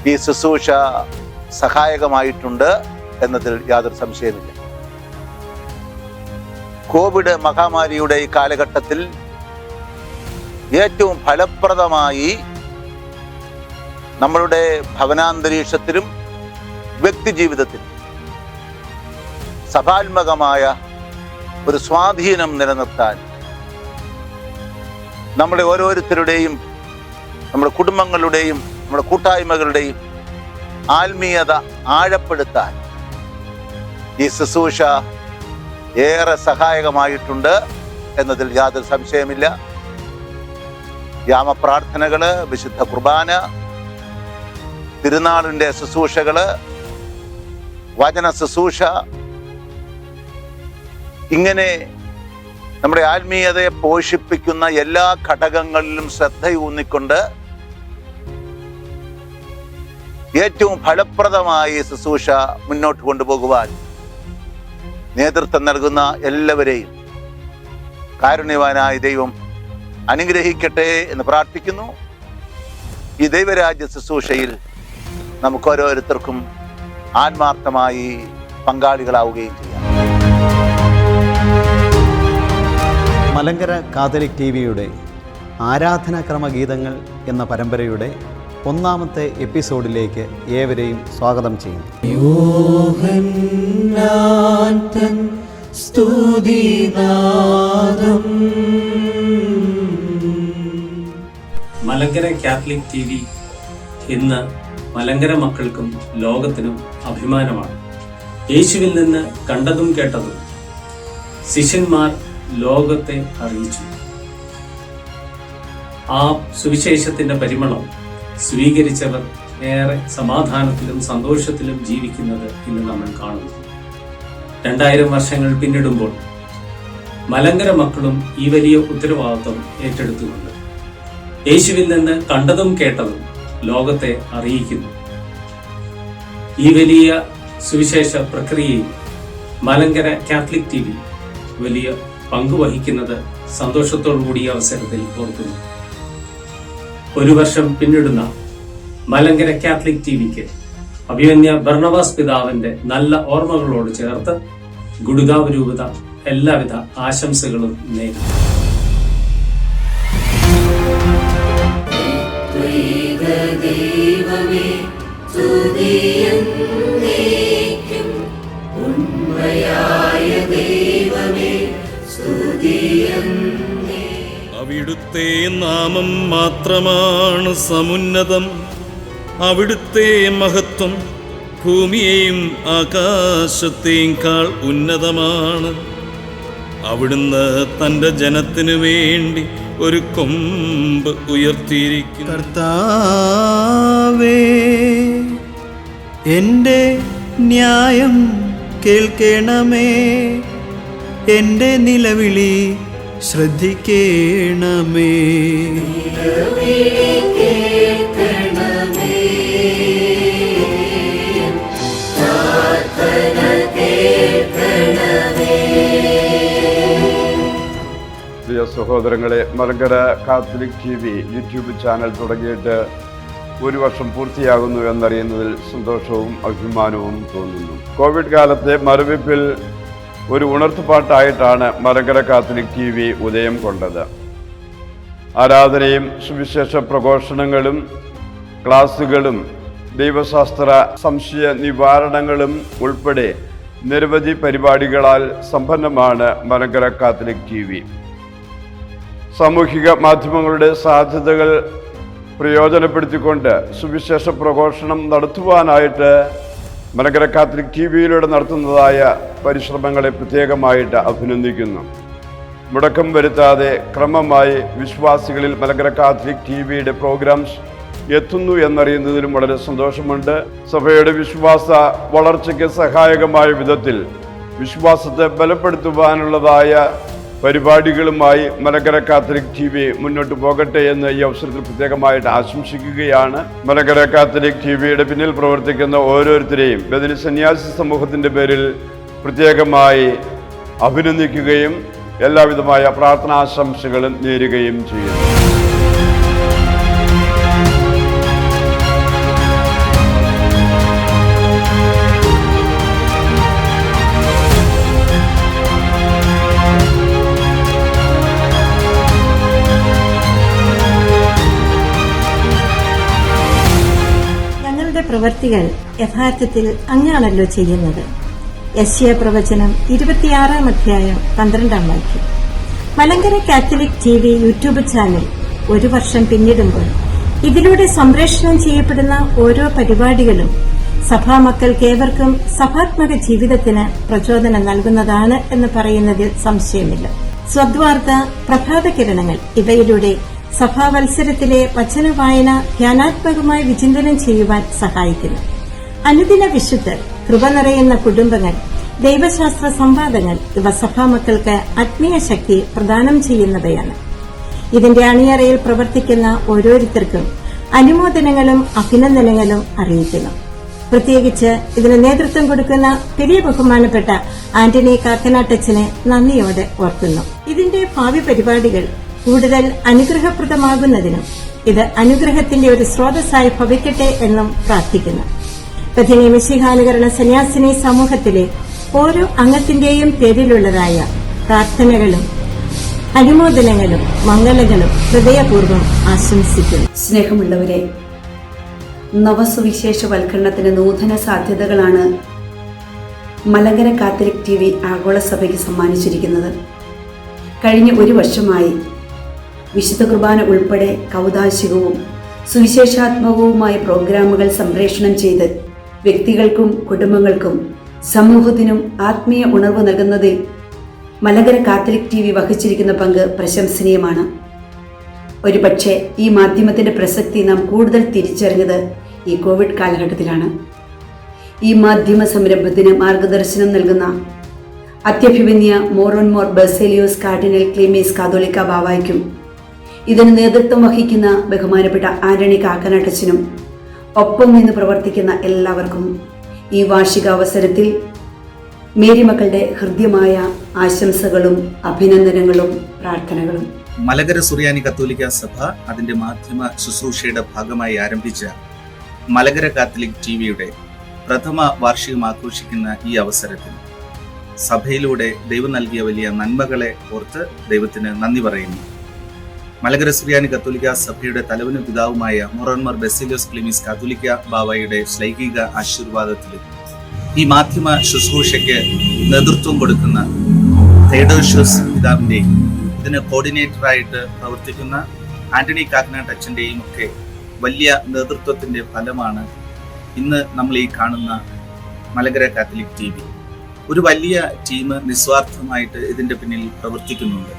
ഈ ശുശ്രൂഷ സഹായകമായിട്ടുണ്ട് എന്നതിൽ യാതൊരു സംശയമില്ല. കോവിഡ് മഹാമാരിയുടെ ഈ കാലഘട്ടത്തിൽ ഏറ്റവും ഫലപ്രദമായി നമ്മളുടെ ഭവനാന്തരീക്ഷത്തിലും വ്യക്തി ജീവിതത്തിലും സഭാത്മകമായ ഒരു സ്വാധീനം നിലനിർത്താൻ, നമ്മുടെ ഓരോരുത്തരുടെയും, നമ്മുടെ കുടുംബങ്ങളുടെയും നമ്മുടെ കൂട്ടായ്മകളുടെയും ആത്മീയത ആഴപ്പെടുത്താൻ ഈ ശുശ്രൂഷ ഏറെ സഹായകമായിട്ടുണ്ട് എന്നതിൽ യാതൊരു സംശയമില്ല. യാമപ്രാർത്ഥനകള്, വിശുദ്ധ കുർബാന, തിരുനാളിൻ്റെ ശുശ്രൂഷകള്, വചന ശുശ്രൂഷ, ഇങ്ങനെ നമ്മുടെ ആത്മീയതയെ പോഷിപ്പിക്കുന്ന എല്ലാ ഘടകങ്ങളിലും ശ്രദ്ധയൂന്നിക്കൊണ്ട് ഏറ്റവും ഫലപ്രദമായി ശുശ്രൂഷ മുന്നോട്ട് കൊണ്ടുപോകുവാൻ നേതൃത്വം നൽകുന്ന എല്ലാവരെയും കാരുണ്യവാനായ ദൈവം അനുഗ്രഹിക്കട്ടെ എന്ന് പ്രാർത്ഥിക്കുന്നു. ഈ ദൈവരാജ്യ ശുശ്രൂഷയിൽ നമുക്ക് ഓരോരുത്തർക്കും ആത്മാർത്ഥമായി പങ്കാളികളാവുകയും ചെയ്യാം. മലങ്കര കാതലിക് TVയുടെ ആരാധനാക്രമ ഗീതങ്ങൾ എന്ന പരമ്പരയുടെ 1ാമത്തെ എപ്പിസോഡിലേക്ക് ഏവരെയും സ്വാഗതം ചെയ്യുന്നു. യോഹന്നാൻ തൻ സ്തുതിനാദം. മലങ്കര കാത്തലിക് TV ഇന്ന് മലങ്കര മക്കൾക്കും ലോകത്തിനും അഭിമാനമാണ്. യേശുവിൽ നിന്ന് കണ്ടതും കേട്ടതും ശിഷ്യന്മാർ ലോകത്തെ അറിയിച്ചു. ആ സുവിശേഷത്തിന്റെ പരിമളം സ്വീകരിച്ചവർ ഏറെ സമാധാനത്തിലും സന്തോഷത്തിലും ജീവിക്കുന്നത് ഇന്ന് നമ്മൾ കാണുന്നു. 2000 വർഷങ്ങൾ പിന്നിടുമ്പോൾ മലങ്കര മക്കളും ഈ വലിയ ഉത്തരവാദിത്വം ഏറ്റെടുത്തുകൊണ്ട് യേശുവിൽ നിന്ന് കണ്ടതും കേട്ടതും ലോകത്തെ അറിയിക്കുന്നു. ഈ വലിയ സുവിശേഷ പ്രക്രിയയിൽ മലങ്കര കാത്തലിക് TV വലിയ പങ്കുവഹിക്കുന്നത് സന്തോഷത്തോടു കൂടി അവസരത്തിൽ ഓർക്കുന്നു. 1 വർഷം പിന്നിടുന്ന മലങ്കര കാത്തലിക് TVക്ക് അഭിമന്യ ബർണബാസ് പിതാവിന്റെ നല്ല ഓർമ്മകളോട് ചേർത്ത് ഗുഡ്ഗാവ് രൂപത എല്ലാവിധ ആശംസകളും നേരുന്നു. അവിടുത്തെ നാമം മാത്രമാണ് സമുന്നതം. അവിടുത്തെ മഹത്വം ഭൂമിയെയും ആകാശത്തെയും കാൾ ഉന്നതമാണ്. അവിടുന്ന് തൻ്റെ ജനത്തിനു വേണ്ടി ഒരു കൊമ്പ് ഉയർത്തിയിരിക്കുന്നു. കർത്താവേ, എൻ്റെ ന്യായം കേൾക്കണമേ, എൻ്റെ നിലവിളി ശ്രദ്ധിക്കണമേ. കേൾക്കണമേ, സഹോദരങ്ങളെ, Malankara Catholic TV YouTube channel തുടങ്ങിയിട്ട് 1 വർഷം പൂർത്തിയാകുന്നു എന്നറിയുന്നതിൽ സന്തോഷവും അഭിമാനവും തോന്നുന്നു. കോവിഡ് കാലത്തെ മരവിപ്പിൽ ഒരു ഉണർത്തുപാട്ടായിട്ടാണ് മലങ്കര കാത്തലിക് TV ഉദയം കൊണ്ടത്. ആരാധനയും സുവിശേഷ പ്രഘോഷണങ്ങളും ക്ലാസുകളും ദൈവശാസ്ത്ര സംശയ നിവാരണങ്ങളും ഉൾപ്പെടെ നിരവധി പരിപാടികളാൽ സമ്പന്നമാണ് മലങ്കര കാത്തലിക് TV. സാമൂഹിക മാധ്യമങ്ങളുടെ സാധ്യതകൾ പ്രയോജനപ്പെടുത്തിക്കൊണ്ട് സുവിശേഷ പ്രഘോഷണം നടത്തുവാനായിട്ട് മലങ്കര കാത്തലിക് TVയിലൂടെ നടത്തുന്നതായ പരിശ്രമങ്ങളെ പ്രത്യേകമായിട്ട് അഭിനന്ദിക്കുന്നു. മുടക്കം വരുത്താതെ ക്രമമായി വിശ്വാസികളിൽ മലങ്കര കാത്തലിക് TVയുടെ പ്രോഗ്രാംസ് എത്തുന്നു എന്നറിയുന്നതിലും വളരെ സന്തോഷമുണ്ട്. സഭയുടെ വിശ്വാസ വളർച്ചയ്ക്ക് സഹായകമായ വിധത്തിൽ വിശ്വാസത്തെ ബലപ്പെടുത്തുവാനുള്ളതായ പരിപാടികളുമായി മലങ്കര കാത്തലിക് TV മുന്നോട്ട് പോകട്ടെ എന്ന് ഈ അവസരത്തിൽ പ്രത്യേകമായിട്ട് ആശംസിക്കുകയാണ്. മലങ്കര കാത്തലിക് TVയുടെ പിന്നിൽ പ്രവർത്തിക്കുന്ന ഓരോരുത്തരെയും ബദനി സന്യാസി സമൂഹത്തിൻ്റെ പേരിൽ പ്രത്യേകമായി അഭിനന്ദിക്കുകയും എല്ലാവിധമായ പ്രാർത്ഥനാശംസകളും നേരുകയും ചെയ്യുന്നു. പ്രവർത്തികൾ യഥാർത്ഥത്തിൽ അങ്ങാണല്ലോ ചെയ്യുന്നത്. യെശയ്യാ പ്രവചനം 26-ാം അധ്യായം 12-ാം വാക്യം. Malankara Catholic TV YouTube channel 1 വർഷം പിന്നിടുമ്പോൾ ഇതിലൂടെ സംപ്രേഷണം ചെയ്യപ്പെടുന്ന ഓരോ പരിപാടികളും സഭാമക്കൾക്ക് ഏവർക്കും സഭാത്മക ജീവിതത്തിന് പ്രചോദനം നൽകുന്നതാണ് എന്ന് പറയുന്നതിൽ സംശയമില്ല. സ്വദ്വാർത്ത, പ്രഭാത കിരണങ്ങൾ ഇവയിലൂടെ സഭാവത്സരത്തിലെ വചന വായന ധ്യാനാത്മകമായ വിചിന്തനം ചെയ്യുവാൻ സഹായിക്കുന്നു. അനുദിന വിശുദ്ധർ, കൃപ നിറയുന്ന കുടുംബങ്ങൾ, ദൈവശാസ്ത്ര സംവാദങ്ങൾ ഇവ സഭാമക്കൾക്ക് ആത്മീയ ശക്തി പ്രദാനം ചെയ്യുന്നവയാണ്. ഇതിന്റെ അണിയറയിൽ പ്രവർത്തിക്കുന്ന ഓരോരുത്തർക്കും അനുമോദനങ്ങളും അഭിനന്ദനങ്ങളും അറിയിക്കുന്നു. പ്രത്യേകിച്ച് ഇതിന് നേതൃത്വം കൊടുക്കുന്ന പെരിയ ബഹുമാനപ്പെട്ട ആന്റണി കാക്കനാട്ടച്ചനെ നന്ദിയോടെ ഓർക്കുന്നു. ഇതിന്റെ ഭാവി പരിപാടികൾ കൂടുതൽ അനുഗ്രഹപ്രദമാകുന്നതിനും ഇത് അനുഗ്രഹത്തിന്റെ ഒരു സ്രോതസ്സായി ഭവിക്കട്ടെ എന്നും പ്രാർത്ഥിക്കുന്നു. ബഥനി മിശിഹാനുകരണ സന്യാസിനി സമൂഹത്തിലെ ഓരോ അംഗത്തിന്റെയും പേരിലുള്ളതായ പ്രാർത്ഥനകളും അനുമോദനങ്ങളും മംഗളങ്ങളും ഹൃദയപൂർവ്വം ആശംസിക്കുന്നു. സ്നേഹമുള്ളവരെ, നവസുവിശേഷവൽക്കരണത്തിന് നൂതന സാധ്യതകളാണ് മലങ്കര കാത്തലിക് TV ആഗോള സഭയ്ക്ക് സമ്മാനിച്ചിരിക്കുന്നത്. കഴിഞ്ഞ 1 വർഷമായി വിശുദ്ധ കുർബാന ഉൾപ്പെടെ കൗദാശികവും സുവിശേഷാത്മകവുമായ പ്രോഗ്രാമുകൾ സംപ്രേഷണം ചെയ്ത് വ്യക്തികൾക്കും കുടുംബങ്ങൾക്കും സമൂഹത്തിനും ആത്മീയ ഉണർവ് നൽകുന്നതിൽ മലങ്കര കാത്തലിക് TV വഹിച്ചിരിക്കുന്ന പങ്ക് പ്രശംസനീയമാണ്. ഒരുപക്ഷെ ഈ മാധ്യമത്തിന്റെ പ്രസക്തി നാം കൂടുതൽ തിരിച്ചറിഞ്ഞത് ഈ കോവിഡ് കാലഘട്ടത്തിലാണ്. ഈ മാധ്യമ സംരംഭത്തിന് മാർഗദർശനം നൽകുന്ന അത്യഭിമന്യ മോറോൻമോർ ബസേലിയോസ് കാർഡിനൽ ക്ലീമീസ് കാതോലിക്ക ബാവായ്ക്കും ഇതിന് നേതൃത്വം വഹിക്കുന്ന ബഹുമാനപ്പെട്ട ആന്റണി കാക്കനാട്ടച്ചനും ഒപ്പം നിന്ന് പ്രവർത്തിക്കുന്ന എല്ലാവർക്കും ഈ വാർഷികാവസരത്തിൽ മേരി മക്കളുടെ ഹൃദ്യമായ ആശംസകളും അഭിനന്ദനങ്ങളും പ്രാർത്ഥനകളും. മലങ്കര സുറിയാനി കത്തോലിക്ക സഭ അതിന്റെ മാധ്യമ ശുശ്രൂഷയുടെ ഭാഗമായി ആരംഭിച്ച മലങ്കര കാത്തലിക് TVയുടെ പ്രഥമ വാർഷികം ആഘോഷിക്കുന്ന ഈ അവസരത്തിൽ സഭയിലൂടെ ദൈവം നൽകിയ വലിയ നന്മകളെ ഓർത്ത് ദൈവത്തിന് നന്ദി പറയുന്നു. മലങ്കര സുറിയാനി കത്തോലിക്ക സഭയുടെ തലവനും പിതാവുമായ മോറോൻമോർ ബസേലിയോസ് ക്ലീമീസ് കാതോലിക്ക ബാവായുടെ ശ്ലൈഹിക ആശീർവാദത്തിലും ഈ മാധ്യമ ശുശ്രൂഷയ്ക്ക് നേതൃത്വം കൊടുക്കുന്ന തേഡോഷ്യസ് പിതാവിൻ്റെയും ഇതിന് കോർഡിനേറ്ററായിട്ട് പ്രവർത്തിക്കുന്ന ആന്റണി കാക്കനാട്ടച്ചൻ്റെയും ഒക്കെ വലിയ നേതൃത്വത്തിൻ്റെ ഫലമാണ് ഇന്ന് നമ്മൾ ഈ കാണുന്ന മലങ്കര കാത്തലിക് TV. ഒരു വലിയ ടീം നിസ്വാർത്ഥമായിട്ട് ഇതിൻ്റെ പിന്നിൽ പ്രവർത്തിക്കുന്നുണ്ട്.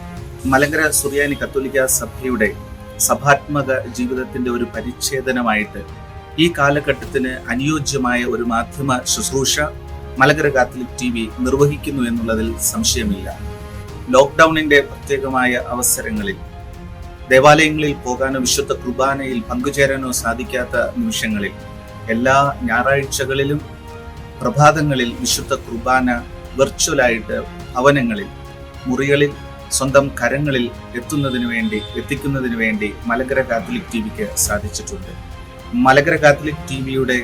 മലങ്കര സുറിയാനി കത്തോലിക്ക സഭയുടെ സഭാത്മക ജീവിതത്തിൻ്റെ ഒരു പരിച്ഛേദനമായിട്ട് ഈ കാലഘട്ടത്തിന് അനുയോജ്യമായ ഒരു മാധ്യമ ശുശ്രൂഷ മലങ്കര കാത്തലിക് TV നിർവഹിക്കുന്നു എന്നുള്ളതിൽ സംശയമില്ല. ലോക്ക്ഡൌണിൻ്റെ പ്രത്യേകമായ അവസരങ്ങളിൽ ദേവാലയങ്ങളിൽ പോകാനോ വിശുദ്ധ കുർബാനയിൽ പങ്കുചേരാനോ സാധിക്കാത്ത നിമിഷങ്ങളിൽ എല്ലാ ഞായറാഴ്ചകളിലും പ്രഭാതങ്ങളിൽ വിശുദ്ധ കുർബാന വെർച്വലായിട്ട് ഭവനങ്ങളിൽ, മുറികളിൽ സ്വന്തം കരങ്ങളിൽ എത്തിക്കുന്നതിന് വേണ്ടി മലങ്കര കാത്തലിക് ടിവിക്ക് സാധിച്ചിട്ടുണ്ട്. മലങ്കര കാത്തലിക് ടിവിയുടെ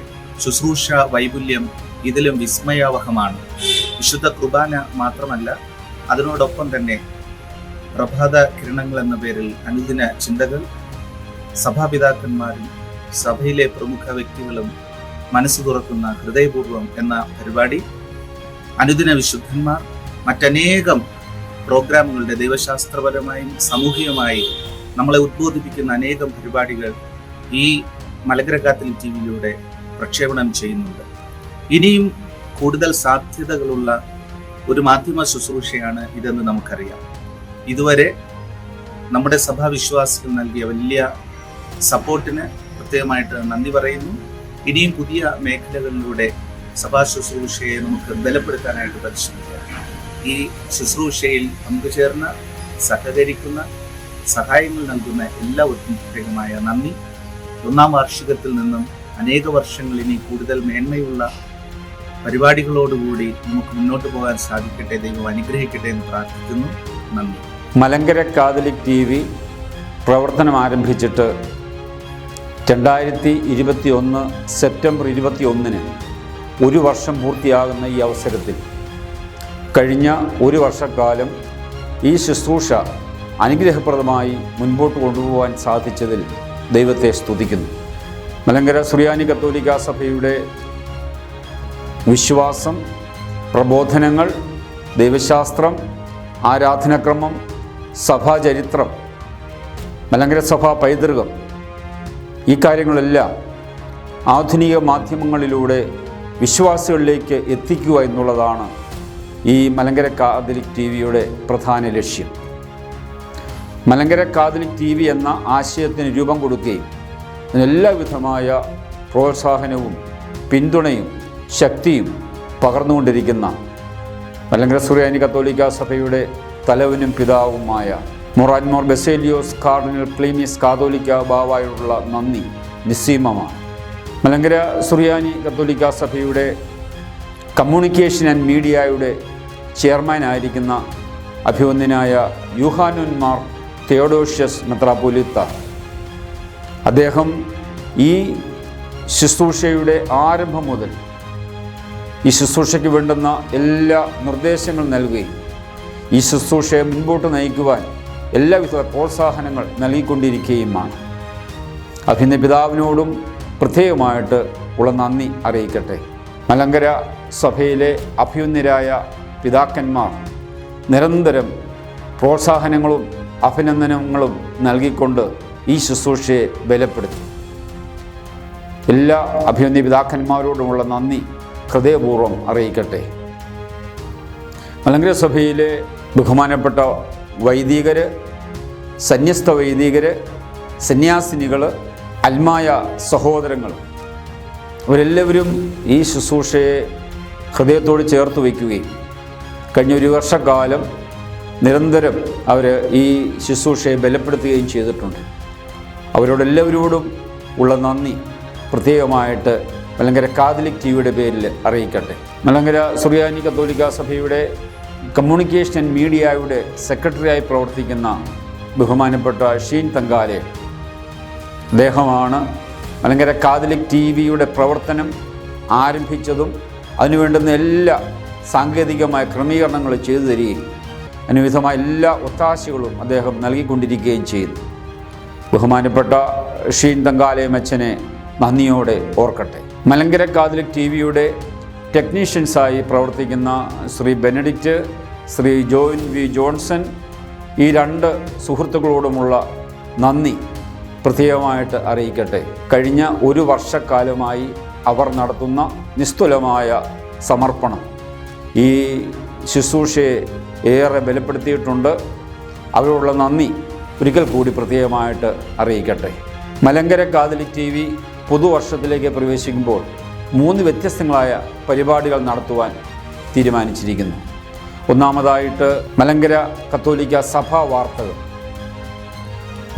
ശുശ്രൂഷ വൈപുല്യം ഇതിലും വിസ്മയാവഹമാണ്. വിശുദ്ധ കുർബാന മാത്രമല്ല, അതിനോടൊപ്പം തന്നെ പ്രഭാത കിരണങ്ങൾ എന്ന പേരിൽ അനുദിന ചിന്തകൾ, സഭാപിതാക്കന്മാരും സഭയിലെ പ്രമുഖ വ്യക്തികളും മനസ്സ് തുറക്കുന്ന ഹൃദയപൂർവ്വം എന്ന പരിപാടി, അനുദിന വിശുദ്ധന്മാർ, മറ്റനേകം പ്രോഗ്രാമുകളുടെ ദൈവശാസ്ത്രപരമായും സാമൂഹികമായി നമ്മളെ ഉദ്ബോധിപ്പിക്കുന്ന അനേകം പരിപാടികൾ ഈ മലങ്കര കാത്തലിക് ടിവിയിലൂടെ പ്രക്ഷേപണം ചെയ്യുന്നുണ്ട്. ഇനിയും കൂടുതൽ സാധ്യതകളുള്ള ഒരു മാധ്യമ ശുശ്രൂഷയാണ് ഇതെന്ന് നമുക്കറിയാം. ഇതുവരെ നമ്മുടെ സഭാവിശ്വാസികൾ നൽകിയ വലിയ സപ്പോർട്ടിന് പ്രത്യേകമായിട്ട് നന്ദി പറയുന്നു. ഇനിയും പുതിയ മേഖലകളിലൂടെ സഭാ ശുശ്രൂഷയെ നമുക്ക് ബലപ്പെടുത്താനായിട്ട് പരിശ്രമിക്കാം. ഈ ശുശ്രൂഷയിൽ പങ്കുചേർന്ന് സഹകരിക്കുന്ന, സഹായങ്ങൾ നൽകുന്ന എല്ലാവർക്കും പ്രത്യേകമായ നന്ദി. 1-ാം വാർഷികത്തിൽ നിന്നും അനേക വർഷങ്ങൾ ഇനി കൂടുതൽ മേന്മയുള്ള പരിപാടികളോടുകൂടി നമുക്ക് മുന്നോട്ട് പോകാൻ സാധിക്കട്ടെ. ദൈവം അനുഗ്രഹിക്കട്ടെ എന്ന് പ്രാർത്ഥിക്കുന്നു. നന്ദി. മലങ്കര കാത്തലിക് TV പ്രവർത്തനം ആരംഭിച്ചിട്ട് 2021 സെപ്റ്റംബർ 21 ഒരു വർഷം പൂർത്തിയാകുന്ന ഈ അവസരത്തിൽ കഴിഞ്ഞ ഒരു വർഷക്കാലം ഈ ശുശ്രൂഷ അനുഗ്രഹപ്രദമായി മുൻപോട്ട് കൊണ്ടുപോകാൻ സാധിച്ചതിൽ ദൈവത്തെ സ്തുതിക്കുന്നു. മലങ്കര സുറിയാനി കത്തോലിക്ക സഭയുടെ വിശ്വാസം, പ്രബോധനങ്ങൾ, ദൈവശാസ്ത്രം, ആരാധനാക്രമം, സഭാചരിത്രം, മലങ്കര സഭാ പൈതൃകം, ഈ കാര്യങ്ങളെല്ലാം ആധുനിക മാധ്യമങ്ങളിലൂടെ വിശ്വാസികളിലേക്ക് എത്തിക്കുക എന്നുള്ളതാണ് ഈ മലങ്കര കാത്തലിക് ടിവിയുടെ പ്രധാന ലക്ഷ്യം. മലങ്കര കാത്തലിക് TV എന്ന ആശയത്തിന് രൂപം കൊടുക്കുകയും എല്ലാവിധമായ പ്രോത്സാഹനവും പിന്തുണയും ശക്തിയും പകർന്നുകൊണ്ടിരിക്കുന്ന മലങ്കര സുറിയാനി കത്തോലിക്ക സഭയുടെ തലവനും പിതാവുമായ മൊറാൻമോർ ബസേലിയോസ് കാർഡിനൽ ക്ലീമീസ് കാതോലിക്ക ബാവായുള്ള നന്ദി നിസ്സീമമാണ്. മലങ്കര സുറിയാനി കത്തോലിക്ക സഭയുടെ കമ്മ്യൂണിക്കേഷൻ ആൻഡ് മീഡിയയുടെ ചെയർമാനായിരിക്കുന്ന അഭിവന്ദ്യനായ യൂഹാനോൻ മാർ തെയോഡോഷ്യസ് മെത്രാപ്പോലീത്ത, അദ്ദേഹം ഈ ശുശ്രൂഷയുടെ ആരംഭം മുതൽ ഈ ശുശ്രൂഷയ്ക്ക് വേണ്ടുന്ന എല്ലാ നിർദ്ദേശങ്ങളും നൽകുകയും ഈ ശുശ്രൂഷയെ മുൻപോട്ട് നയിക്കുവാൻ എല്ലാവിധ പ്രോത്സാഹനങ്ങൾ നൽകിക്കൊണ്ടിരിക്കുകയുമാണ്. അഭിനന്ദ പിതാവിനോടും പ്രത്യേകമായിട്ട് ഉള്ള നന്ദി അറിയിക്കട്ടെ. മലങ്കര സഭയിലെ അഭ്യുന്നരായ പിതാക്കന്മാർ നിരന്തരം പ്രോത്സാഹനങ്ങളും അഭിനന്ദനങ്ങളും നൽകിക്കൊണ്ട് ഈ ശുശ്രൂഷയെ ബലപ്പെടുത്തി. എല്ലാ അഭ്യുന്നത പിതാക്കന്മാരോടുമുള്ള നന്ദി ഹൃദയപൂർവ്വം അറിയിക്കട്ടെ. മലങ്കര സഭയിലെ ബഹുമാനപ്പെട്ട വൈദികർ, സന്യസ്ത വൈദികർ, സന്യാസിനികൾ, അൽമായ സഹോദരങ്ങൾ, അവരെല്ലാവരും ഈ ശുശ്രൂഷയെ ഹൃദയത്തോട് ചേർത്ത് വയ്ക്കുകയും കഴിഞ്ഞ ഒരു വർഷക്കാലം നിരന്തരം അവർ ഈ ശുശ്രൂഷയെ ബലപ്പെടുത്തുകയും ചെയ്തിട്ടുണ്ട്. അവരോടെല്ലാവരോടും ഉള്ള നന്ദി പ്രത്യേകമായിട്ട് മലങ്കര കാത്തലിക് ടിവിയുടെ പേരിൽ അറിയിക്കട്ടെ. മലങ്കര സുറിയാനി കത്തോലിക്ക സഭയുടെ കമ്മ്യൂണിക്കേഷൻ ആൻഡ് മീഡിയയുടെ സെക്രട്ടറിയായി പ്രവർത്തിക്കുന്ന ബഹുമാനപ്പെട്ട ഷീൻ തങ്കാലെ, അദ്ദേഹമാണ് മലങ്കര കാത്തലിക് ടിവിയുടെ പ്രവർത്തനം ആരംഭിച്ചതും അതിനുവേണ്ടുന്ന എല്ലാ സാങ്കേതികമായ ക്രമീകരണങ്ങൾ ചെയ്തു തരികയും അനുവിധമായ എല്ലാ ഒത്താശകളും അദ്ദേഹം നൽകിക്കൊണ്ടിരിക്കുകയും ചെയ്തു. ബഹുമാനപ്പെട്ട ഷീൻ തങ്കാലെ മച്ചനെ നന്ദിയോടെ ഓർക്കട്ടെ. മലങ്കര കാത്തലിക് ടിവിയുടെ ടെക്നീഷ്യൻസായി പ്രവർത്തിക്കുന്ന Shri Benedict, Shri Joyin V Johnson, ഈ രണ്ട് സുഹൃത്തുക്കളോടുമുള്ള നന്ദി പ്രത്യേകമായിട്ട് അറിയിക്കട്ടെ. കഴിഞ്ഞ ഒരു വർഷക്കാലമായി അവർ നടത്തുന്ന നിസ്തുലമായ സമർപ്പണം ഈ ശുശ്രൂഷയെ ഏറെ ബലപ്പെടുത്തിയിട്ടുണ്ട്. അവരോടുള്ള നന്ദി ഒരിക്കൽ കൂടി പ്രത്യേകമായിട്ട് അറിയിക്കട്ടെ. മലങ്കര കാത്തലിക് TV പുതുവർഷത്തിലേക്ക് പ്രവേശിക്കുമ്പോൾ 3 വ്യത്യസ്തങ്ങളായ പരിപാടികൾ നടത്തുവാൻ തീരുമാനിച്ചിരിക്കുന്നു. ഒന്നാമതായിട്ട് മലങ്കര കത്തോലിക്ക സഭാ വാർത്തകൾ,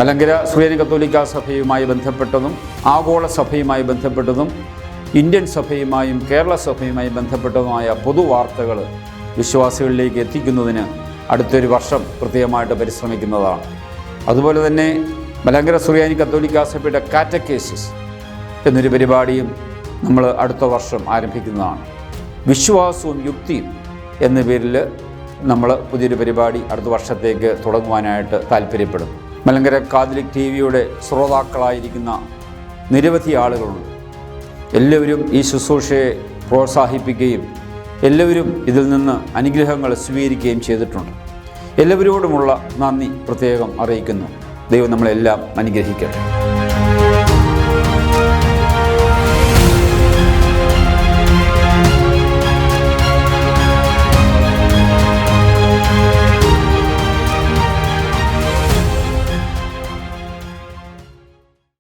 മലങ്കര സുറിയാനി കത്തോലിക്ക സഭയുമായി ബന്ധപ്പെട്ടതും ആഗോള സഭയുമായി ബന്ധപ്പെട്ടതും ഇന്ത്യൻ സഭയുമായും കേരള സഭയുമായി ബന്ധപ്പെട്ടതുമായ പൊതുവാർത്തകൾ വിശ്വാസികളിലേക്ക് എത്തിക്കുന്നതിന് അടുത്തൊരു വർഷം പ്രത്യേകമായിട്ട് പരിശ്രമിക്കുന്നതാണ്. അതുപോലെ തന്നെ മലങ്കര സുറിയാനി കത്തോലിക്ക സഭയുടെ കാറ്റക്കേസിസ് എന്നൊരു പരിപാടിയും നമ്മൾ അടുത്ത വർഷം ആരംഭിക്കുന്നതാണ്. വിശ്വാസവും യുക്തിയും എന്ന പേരിൽ നമ്മൾ പുതിയൊരു പരിപാടി അടുത്ത വർഷത്തേക്ക് തുടങ്ങുവാനായിട്ട് താല്പര്യപ്പെടുന്നു. മലങ്കര കാത്തലിക് TV-യുടെ ശ്രോതാക്കളായിരിക്കുന്ന നിരവധി ആളുകളുണ്ട്. എല്ലാവരും ഈ ശുശ്രൂഷയെ പ്രോത്സാഹിപ്പിക്കുകയും എല്ലാവരും ഇതിൽ നിന്ന് അനുഗ്രഹങ്ങൾ സ്വീകരിക്കുകയും ചെയ്തിട്ടുണ്ട്. എല്ലാവരോടുമുള്ള നന്ദി പ്രത്യേകം അറിയിക്കുന്നു. ദൈവം നമ്മളെല്ലാം അനുഗ്രഹിക്കട്ടെ.